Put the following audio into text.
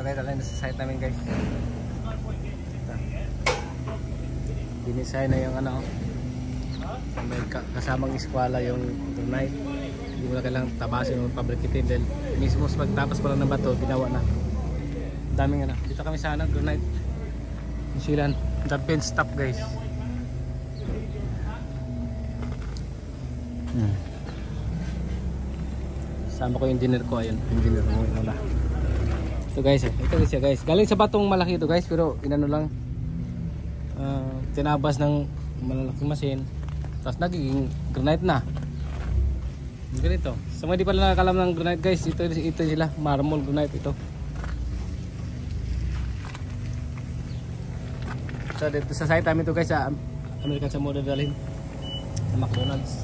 Talay na sa site namin guys. Dinisay na yung ano, may kasamang eskwala yung granite. Hindi mo na kailangang tabasin o pabrikitin dahil mismo pagtapas pa lang ng bato, ginawa na. Daming ano. Dito kami sa ano, granite. New Zealand. The bench stop guys. Sama ko yung engineer ko, ayun, engineer mo muna. Ito guys, ito siya guys. Galing sa batong malaki ito guys, pero inano lang tinabas ng malalaking machine. Tapos nagiging granite na. Ganito. Sa mga di pala nakakalam ng granite guys, ito sila, marble granite ito. So dito sa site namin ito guys, sa American sa Model dalhin sa McDonald's.